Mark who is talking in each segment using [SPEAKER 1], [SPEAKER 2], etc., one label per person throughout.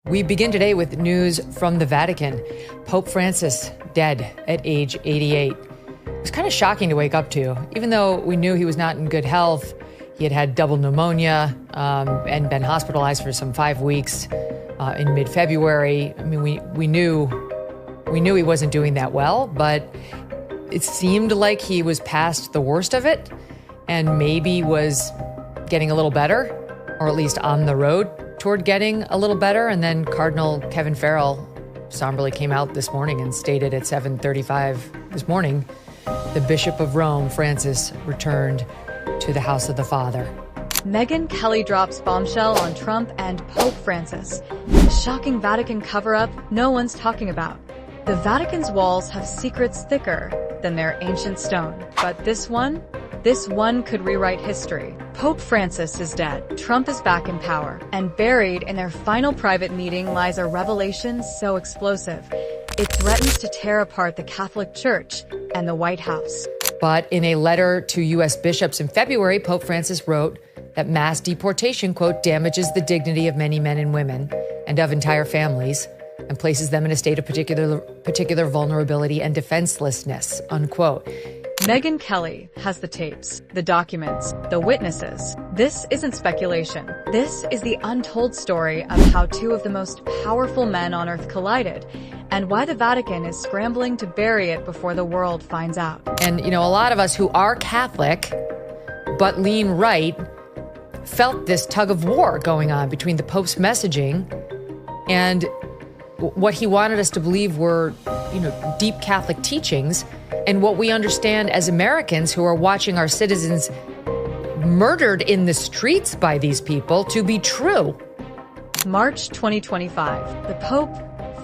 [SPEAKER 1] We begin today with news from the Vatican. Pope Francis dead at age 88. It was kind of shocking to wake up to, even though we knew he was not in good health. He had had double pneumonia and been hospitalized for some 5 weeks in mid-February. I mean, we knew he wasn't doing that well, but it seemed like he was past the worst of it and maybe was getting a little better, or at least on the road toward getting a little better. And then Cardinal Kevin Farrell somberly came out this morning and stated at 7:35 this morning, the Bishop of Rome, Francis, returned to the house of the Father.
[SPEAKER 2] Megyn Kelly drops bombshell on Trump and Pope Francis. A shocking Vatican cover-up no one's talking about. The Vatican's walls have secrets thicker than their ancient stone. But this one could rewrite history. Pope Francis is dead. Trump is back in power. And buried in their final private meeting lies a revelation so explosive, it threatens to tear apart the Catholic Church and the White House.
[SPEAKER 1] But in a letter to U.S. bishops in February, Pope Francis wrote that mass deportation, quote, damages the dignity of many men and women and of entire families and places them in a state of particular vulnerability and defenselessness, unquote.
[SPEAKER 2] Megyn Kelly has the tapes, the documents, the witnesses. This isn't speculation. This is the untold story of how two of the most powerful men on earth collided, and why the Vatican is scrambling to bury it before the world finds out.
[SPEAKER 1] And, a lot of us who are Catholic but lean right felt this tug of war going on between the Pope's messaging and what he wanted us to believe were, deep Catholic teachings, and what we understand as Americans who are watching our citizens murdered in the streets by these people to be true.
[SPEAKER 2] March 2025. The Pope,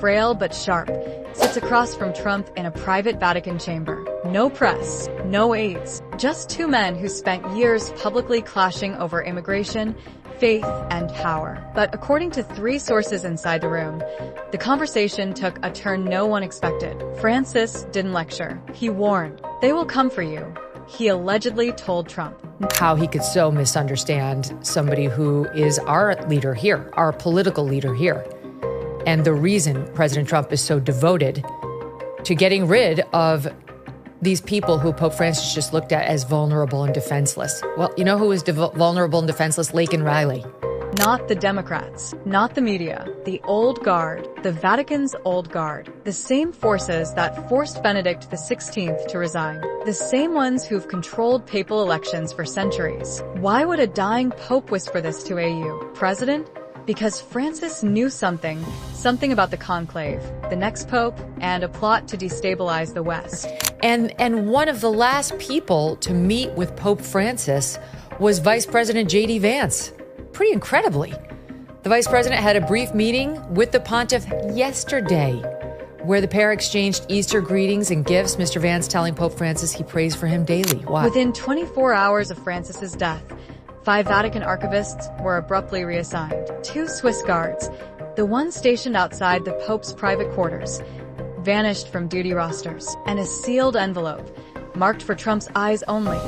[SPEAKER 2] frail but sharp, sits across from Trump in a private Vatican chamber. No press, no aides, just two men who spent years publicly clashing over immigration, faith, and power. But according to 3 sources inside the room, the conversation took a turn no one expected. Francis didn't lecture. He warned, "They will come for you," he allegedly told Trump.
[SPEAKER 1] How he could so misunderstand somebody who is our leader here, our political leader here. And the reason President Trump is so devoted to getting rid of these people who Pope Francis just looked at as vulnerable and defenseless. Well, you know who is vulnerable and defenseless? Laken Riley.
[SPEAKER 2] Not the Democrats, not the media, the old guard, the Vatican's old guard, the same forces that forced Benedict XVI to resign, the same ones who've controlled papal elections for centuries. Why would a dying pope whisper this to AU president? Because Francis knew something about the conclave, the next pope, and a plot to destabilize the West.
[SPEAKER 1] And one of the last people to meet with Pope Francis was Vice President J.D. Vance. Pretty incredibly. The vice president had a brief meeting with the pontiff yesterday, where the pair exchanged Easter greetings and gifts, Mr. Vance telling Pope Francis he prays for him daily. Why?
[SPEAKER 2] Within 24 hours of Francis's death, 5 Vatican archivists were abruptly reassigned. 2 Swiss guards, the one stationed outside the Pope's private quarters, vanished from duty rosters, and a sealed envelope, marked for Trump's eyes only.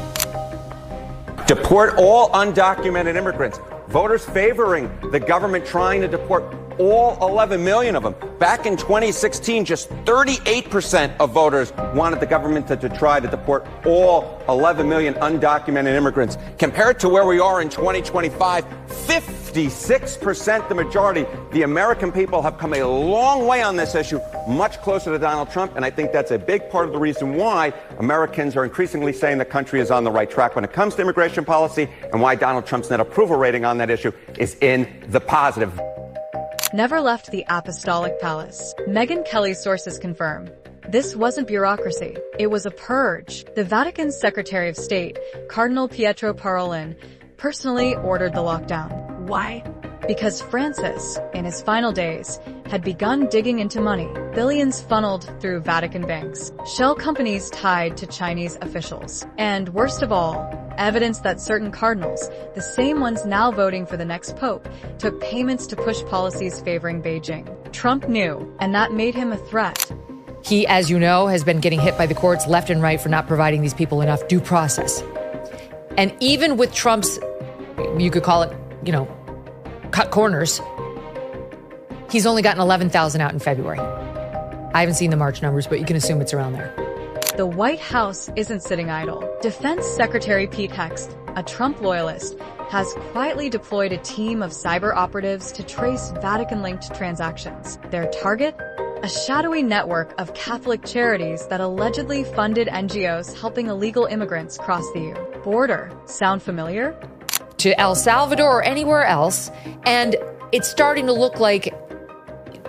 [SPEAKER 3] Deport all undocumented immigrants. Voters favoring the government trying to deport all 11 million of them. Back in 2016, just 38% of voters wanted the government to try to deport all 11 million undocumented immigrants. Compared to where we are in 2025, 56%, the majority. The American people have come a long way on this issue, much closer to Donald Trump, and I think that's a big part of the reason why Americans are increasingly saying the country is on the right track when it comes to immigration policy, and why Donald Trump's net approval rating on that issue is in the positive.
[SPEAKER 2] Never left the Apostolic Palace. Megyn Kelly's sources confirm. This wasn't bureaucracy. It was a purge. The Vatican's Secretary of State, Cardinal Pietro Parolin, personally ordered the lockdown. Why? Because Francis, in his final days, had begun digging into money, billions funneled through Vatican banks, shell companies tied to Chinese officials, and worst of all, evidence that certain cardinals, the same ones now voting for the next pope, took payments to push policies favoring Beijing. Trump knew, and that made him a threat.
[SPEAKER 1] He, as you know, has been getting hit by the courts left and right for not providing these people enough due process. And even with Trump's, you could call it, cut corners, He's only gotten 11,000 out in February. I haven't seen the March numbers, but you can assume it's around there.
[SPEAKER 2] The White House isn't sitting idle. Defense Secretary Pete Hegseth, a Trump loyalist, has quietly deployed a team of cyber operatives to trace Vatican-linked transactions. Their target? A shadowy network of Catholic charities that allegedly funded NGOs helping illegal immigrants cross the border. Sound familiar?
[SPEAKER 1] To El Salvador or anywhere else, and it's starting to look like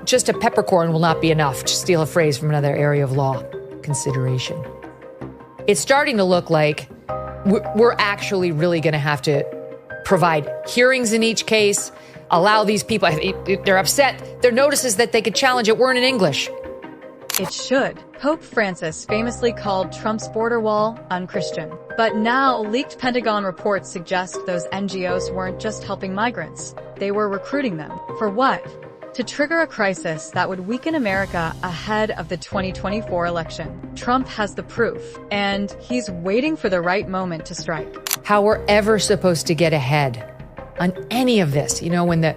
[SPEAKER 1] just a peppercorn will not be enough, to steal a phrase from another area of law consideration. It's starting to look like we're actually really going to have to provide hearings in each case, allow these people, they're upset, their notices that they could challenge it weren't in English.
[SPEAKER 2] It should. Pope Francis famously called Trump's border wall unchristian. But now, leaked Pentagon reports suggest those NGOs weren't just helping migrants. They were recruiting them. For what? To trigger a crisis that would weaken America ahead of the 2024 election. Trump has the proof, and he's waiting for the right moment to strike.
[SPEAKER 1] How we're ever supposed to get ahead on any of this, when the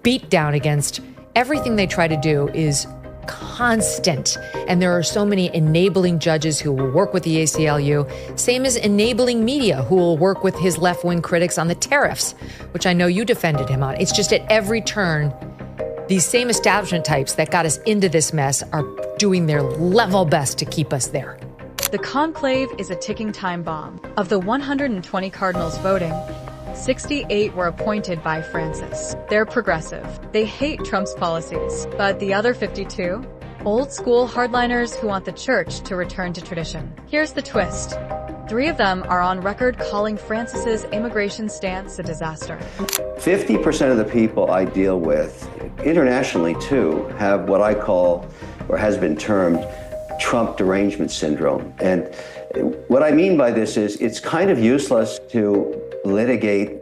[SPEAKER 1] beatdown against everything they try to do is constant. And there are so many enabling judges who will work with the ACLU, same as enabling media who will work with his left-wing critics on the tariffs, which I know you defended him on. It's just at every turn, these same establishment types that got us into this mess are doing their level best to keep us there.
[SPEAKER 2] The conclave is a ticking time bomb. Of the 120 cardinals voting, 68 were appointed by Francis. They're progressive. They hate Trump's policies. But the other 52? Old school hardliners who want the church to return to tradition. Here's the twist. 3 of them are on record calling Francis's immigration stance a disaster.
[SPEAKER 4] 50% of the people I deal with, internationally too, have what I call, or has been termed, Trump derangement syndrome. And what I mean by this is it's kind of useless to litigate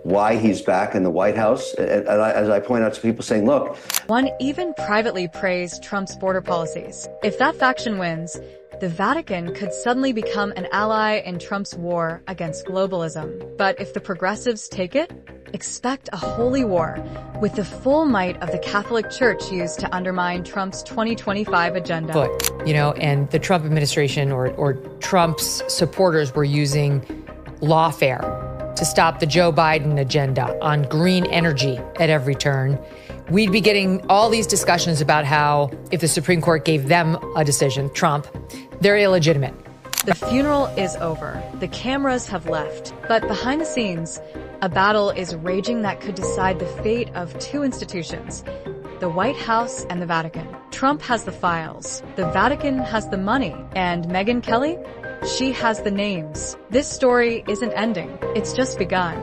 [SPEAKER 4] why he's back in the White House. As I point out to people saying, look.
[SPEAKER 2] One even privately praised Trump's border policies. If that faction wins, the Vatican could suddenly become an ally in Trump's war against globalism. But if the progressives take it, expect a holy war with the full might of the Catholic Church used to undermine Trump's 2025 agenda.
[SPEAKER 1] And the Trump administration or Trump's supporters were using lawfare to stop the Joe Biden agenda on green energy at every turn. We'd be getting all these discussions about how if the Supreme Court gave them a decision, Trump, they're illegitimate.
[SPEAKER 2] The funeral is over. The cameras have left. But behind the scenes, a battle is raging that could decide the fate of 2 institutions, the White House and the Vatican. Trump has the files. The Vatican has the money. And Megyn Kelly? She has the names. This story isn't ending. It's just begun.